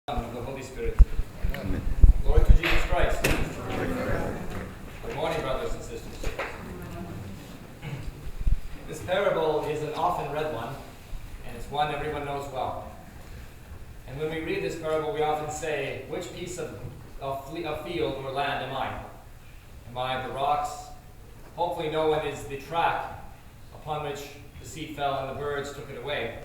Of the Holy Spirit. Amen. Glory to Jesus Christ. Good morning, brothers and sisters. This parable is an often read one, and it's one everyone knows well. And when we read this parable, we often say, which piece of field or land am I? Am I the rocks? Hopefully no one is the track upon which the seed fell and the birds took it away.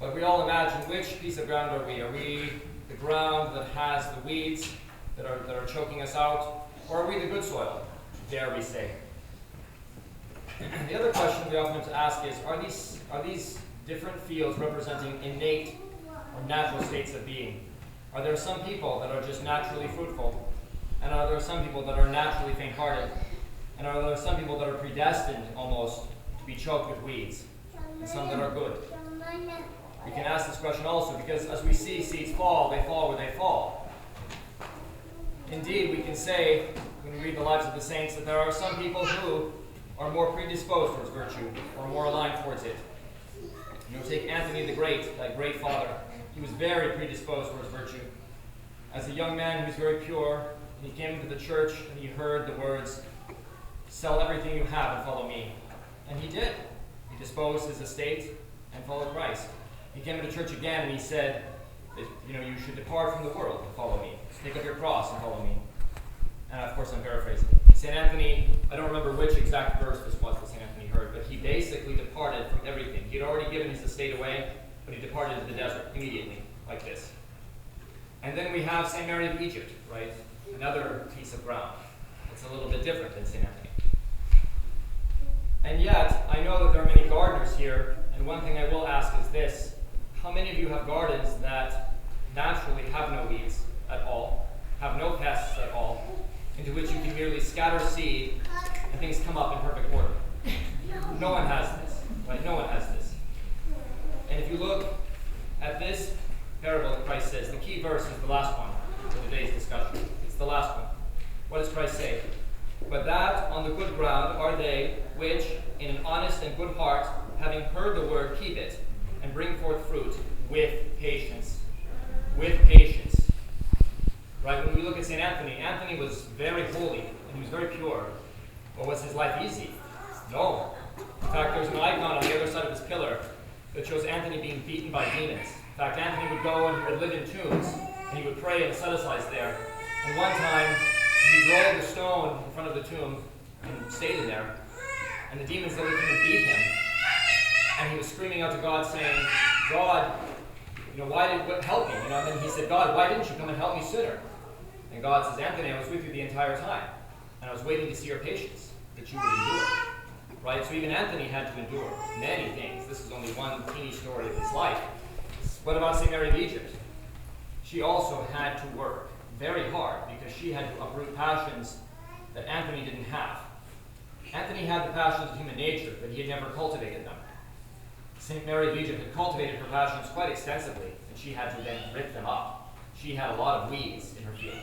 But we all imagine, which piece of ground are we? Are we the ground that has the weeds that are choking us out? Or are we the good soil, dare we say? The other question we often have to ask is, are these different fields representing innate or natural states of being? Are there some people that are just naturally fruitful? And are there some people that are naturally faint-hearted? And are there some people that are predestined almost to be choked with weeds? And some that are good? We can ask this question also because as we see seeds fall, they fall where they fall. Indeed, we can say, when we read the lives of the saints, that there are some people who are more predisposed towards virtue or more aligned towards it. Take Anthony the Great, that great father. He was very predisposed towards virtue. As a young man, he was very pure, and he came into the church and he heard the words, "Sell everything you have and follow me." And he did. He disposed his estate and followed Christ. He came into church again and he said that, you should depart from the world and follow me. Take up your cross and follow me. And of course I'm paraphrasing. St. Anthony, I don't remember which exact verse this was that St. Anthony heard, but he basically departed from everything. He had already given his estate away, but he departed to the desert immediately, like this. And then we have St. Mary of Egypt, right? Another piece of ground. It's a little bit different than St. Anthony. And yet, I know that there are many gardeners here, and one thing I will ask is this. How many of you have gardens that naturally have no weeds at all, have no pests at all, into which you can merely scatter seed and things come up in perfect order? No one has this, right? No one has this. And if you look at this parable that Christ says, the key verse is the last one for today's discussion. It's the last one. What does Christ say? "But that on the good ground are they which, in an honest and good heart, having heard the word, keep it, and bring forth fruit with patience." With patience. Right? When we look at St. Anthony, Anthony was very holy and he was very pure. But was his life easy? No. In fact, there's an icon on the other side of his pillar that shows Anthony being beaten by demons. In fact, Anthony would go and he would live in tombs and he would pray in the set-asides there. And one time, he rolled a stone in front of the tomb and stayed in there. And the demons literally came and beat him. And he was screaming out to God saying, "God, help me?" And then he said, "God, why didn't you come and help me sooner?" And God says, "Anthony, I was with you the entire time. And I was waiting to see your patience, that you would endure." Right? So even Anthony had to endure many things. This is only one teeny story of his life. What about St. Mary of Egypt? She also had to work very hard because she had to uproot passions that Anthony didn't have. Anthony had the passions of human nature, but he had never cultivated them. St. Mary of Egypt had cultivated her passions quite extensively, and she had to then rip them up. She had a lot of weeds in her field,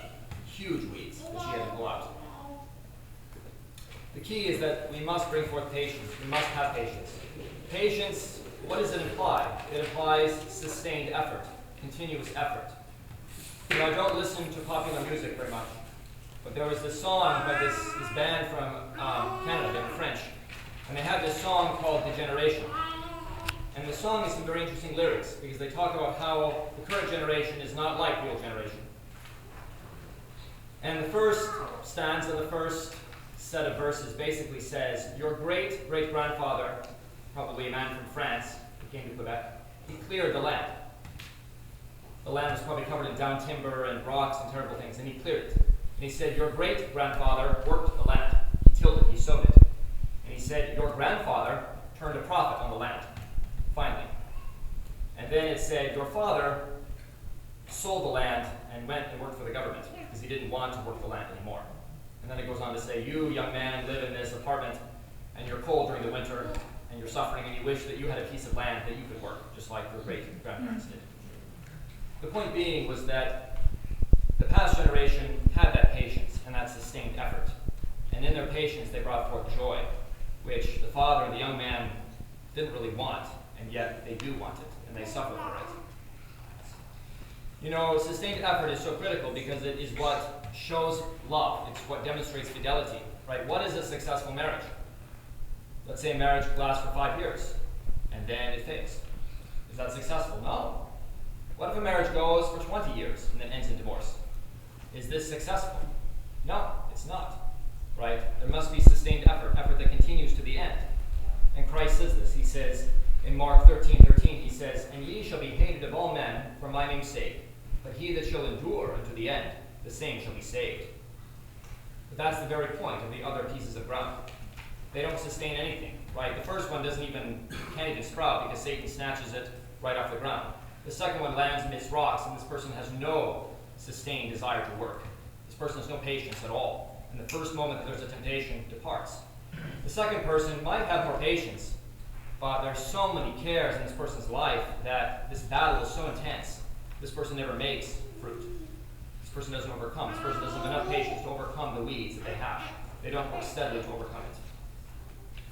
huge weeds that she had to pull out. The key is that we must bring forth patience. We must have patience. Patience, what does it imply? It implies sustained effort, continuous effort. I don't listen to popular music very much, but there was this song by this band from Canada, they were French, and they had this song called "Degeneration." And the song has some very interesting lyrics because they talk about how the current generation is not like the old generation. And the first stanza, the first set of verses basically says, "Your great-great-grandfather," probably a man from France who came to Quebec, "he cleared the land." The land was probably covered in down timber and rocks and terrible things, and he cleared it. And he said, "Your great-grandfather worked the land. He tilled it, he sowed it." And he said, "Your grandfather turned a profit on the land." Finally. And then it said, "Your father sold the land and went and worked for the government because he didn't want to work the land anymore." And then it goes on to say, "You, young man, live in this apartment and you're cold during the winter and you're suffering and you wish that you had a piece of land that you could work, just like your great-grandparents did." The point being was that the past generation had that patience and that sustained effort. And in their patience, they brought forth joy, which the father and the young man didn't really want, and yet they do want it, and they suffer for it. You know, sustained effort is so critical because it is what shows love. It's what demonstrates fidelity, right? What is a successful marriage? Let's say a marriage lasts for 5 years, and then it fades. Is that successful? No. What if a marriage goes for 20 years and then ends in divorce? Is this successful? No, it's not, right? There must be sustained effort that continues to the end. And Christ says this. He says in Mark 13:13, he says, "And ye shall be hated of all men for my name's sake, but he that shall endure unto the end, the same shall be saved." But that's the very point of the other pieces of ground. They don't sustain anything, right? The first one can't even sprout because Satan snatches it right off the ground. The second one lands amidst rocks, and this person has no sustained desire to work. This person has no patience at all. And the first moment that there's a temptation, departs. The second person might have more patience, but there's so many cares in this person's life that this battle is so intense, this person never makes fruit. This person doesn't overcome. This person doesn't have enough patience to overcome the weeds that they have. They don't work steadily to overcome it.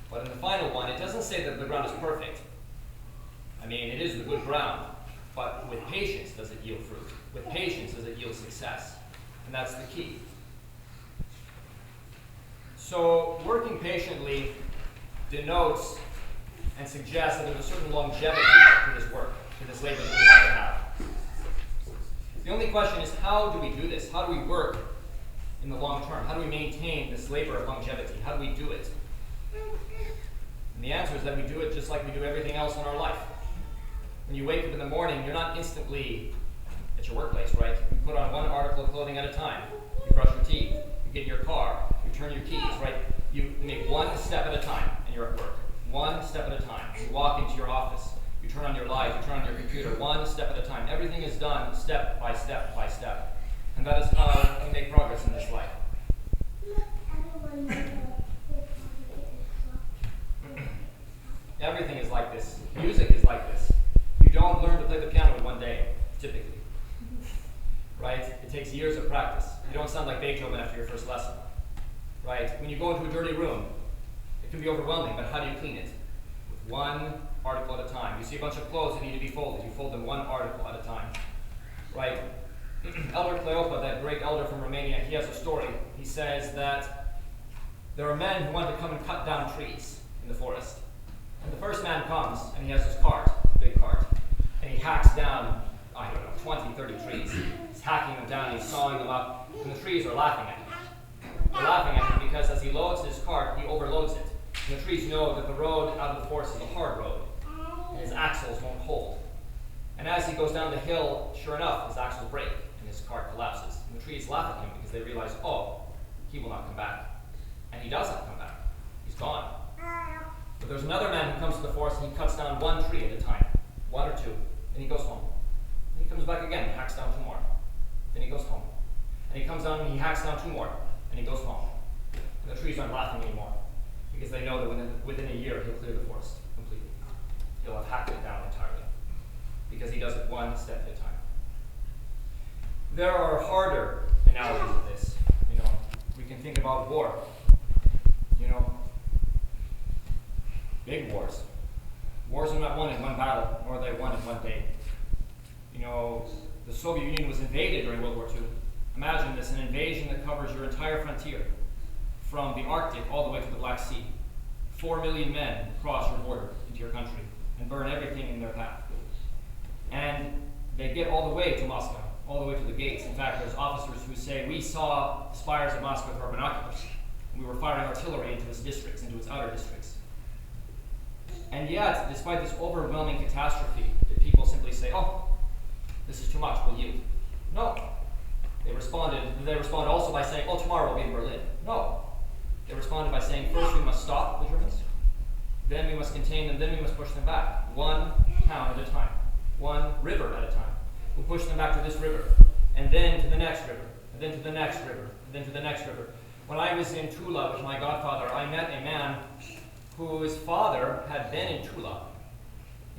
But in the final one, it doesn't say that the ground is perfect. I mean, it is the good ground, but with patience does it yield fruit. With patience does it yield success. And that's the key. So working patiently denotes and suggests that there's a certain longevity to this work, to this labor that we have to have. The only question is, how do we do this? How do we work in the long term? How do we maintain this labor of longevity? How do we do it? And the answer is that we do it just like we do everything else in our life. When you wake up in the morning, you're not instantly at your workplace, right? You put on one article of clothing at a time. You brush your teeth. You get in your car. You turn your keys, right? You make one step at a time, and you're at work. One step at a time. You walk into your office. You turn on your light. You turn on your computer. One step at a time. Everything is done step by step by step. And that is how we make progress in this life. Everything is like this. Music is like this. You don't learn to play the piano in one day, typically. Right? It takes years of practice. You don't sound like Beethoven after your first lesson. Right? When you go into a dirty room, it can be overwhelming, but how do you clean it? With one article at a time. You see a bunch of clothes that need to be folded. You fold them one article at a time. Right? Elder Cleopa, that great elder from Romania, he has a story. He says that there are men who want to come and cut down trees in the forest. And the first man comes, and he has his cart, big cart, and he hacks down, 20, 30 trees. He's hacking them down, he's sawing them up, and the trees are laughing at him. They're laughing at him because as he loads his cart, he overloads it. And the trees know that the road out of the forest is a hard road, and his axles won't hold. And as he goes down the hill, sure enough, his axles break, and his cart collapses. And the trees laugh at him because they realize, he will not come back. And he does not come back. He's gone. But there's another man who comes to the forest and he cuts down one tree at a time, one or two, and he goes home. And he comes back again and hacks down two more. Then he goes home. And he comes down and he hacks down two more, and he goes home. And the trees aren't laughing anymore because they know that within a year he'll clear the forest completely. He'll have hacked it down entirely because he does it one step at a time. There are harder analogies of this. We can think about war. Big wars. Wars are not won in one battle, nor are they won in one day. The Soviet Union was invaded during World War II. Imagine this, an invasion that covers your entire frontier, from the Arctic all the way to the Black Sea. 4 million men cross your border into your country and burn everything in their path. And they get all the way to Moscow, all the way to the gates. In fact, there's officers who say, we saw spires of Moscow with our binoculars, and we were firing artillery into its districts, into its outer districts. And yet, despite this overwhelming catastrophe, did people simply say, this is too much, we'll yield? No. They responded also by saying, tomorrow we'll be in Berlin. No. They responded by saying, first we must stop the Germans, then we must contain them, then we must push them back, one town at a time, one river at a time. We'll push them back to this river, and then to the next river, and then to the next river, and then to the next river. When I was in Tula with my godfather, I met a man whose father had been in Tula,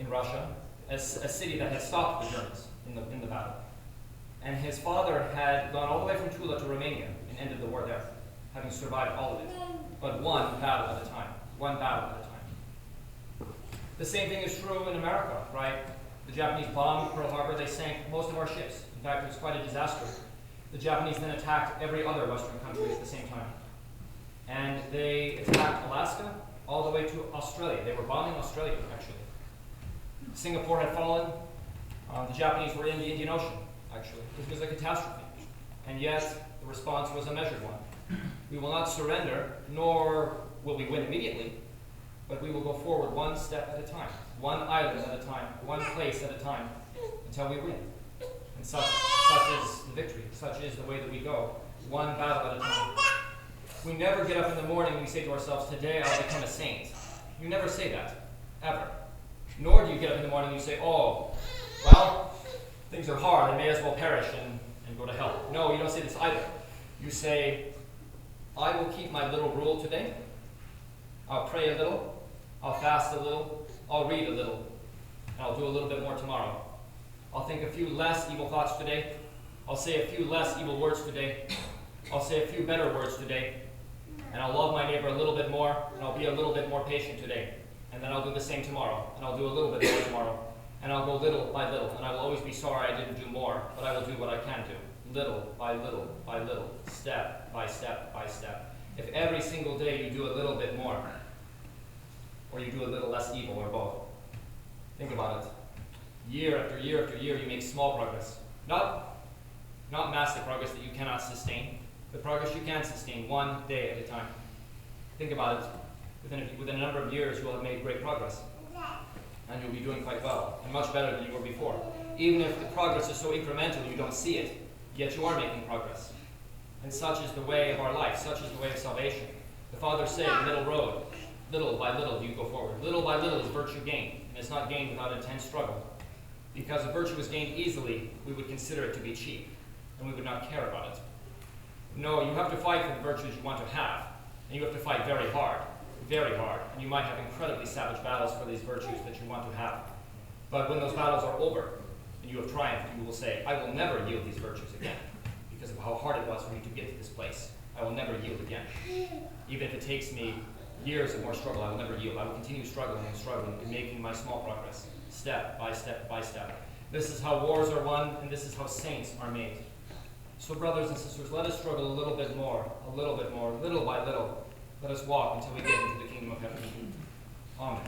in Russia, a city that had stopped the Germans in the battle. And his father had gone all the way from Tula to Romania and ended the war there, having survived all of it. But one battle at a time. One battle at a time. The same thing is true in America, right? The Japanese bombed Pearl Harbor. They sank most of our ships. In fact, it was quite a disaster. The Japanese then attacked every other Western country at the same time. And they attacked Alaska all the way to Australia. They were bombing Australia, actually. Singapore had fallen. The Japanese were in the Indian Ocean, actually. This was a catastrophe. And yet, the response was a measured one. We will not surrender, nor will we win immediately, but we will go forward one step at a time, one island at a time, one place at a time, until we win. And such is the victory. Such is the way that we go, one battle at a time. We never get up in the morning and we say to ourselves, today I'll become a saint. You never say that, ever. Nor do you get up in the morning and you say, oh, well, things are hard, I may as well perish and go to hell. No, you don't say this either. You say, I will keep my little rule today. I'll pray a little. I'll fast a little. I'll read a little. And I'll do a little bit more tomorrow. I'll think a few less evil thoughts today. I'll say a few less evil words today. I'll say a few better words today. And I'll love my neighbor a little bit more, and I'll be a little bit more patient today. And then I'll do the same tomorrow, and I'll do a little bit more tomorrow. And I'll go little by little, and I will always be sorry I didn't do more, but I will do what I can do. Little by little by little, step by step by step. If every single day you do a little bit more, or you do a little less evil, or both, think about it. Year after year after year, you make small progress. Not massive progress that you cannot sustain, but progress you can sustain one day at a time. Think about it. Within a number of years, you will have made great progress. And you'll be doing quite well, and much better than you were before. Even if the progress is so incremental you don't see it, yet you are making progress. And such is the way of our life. Such is the way of salvation. The Father said, middle road, little by little do you go forward. Little by little is virtue gained, and it's not gained without intense struggle. Because if virtue was gained easily, we would consider it to be cheap, and we would not care about it. No, you have to fight for the virtues you want to have, and you have to fight very hard, and you might have incredibly savage battles for these virtues that you want to have. But when those battles are over, and you have triumphed, you will say, I will never yield these virtues again, because of how hard it was for me to get to this place. I will never yield again. Even if it takes me years of more struggle, I will never yield. I will continue struggling and making my small progress, step by step by step. This is how wars are won, and this is how saints are made. So brothers and sisters, let us struggle a little bit more, little by little. Let us walk until we get into the kingdom of heaven. Amen.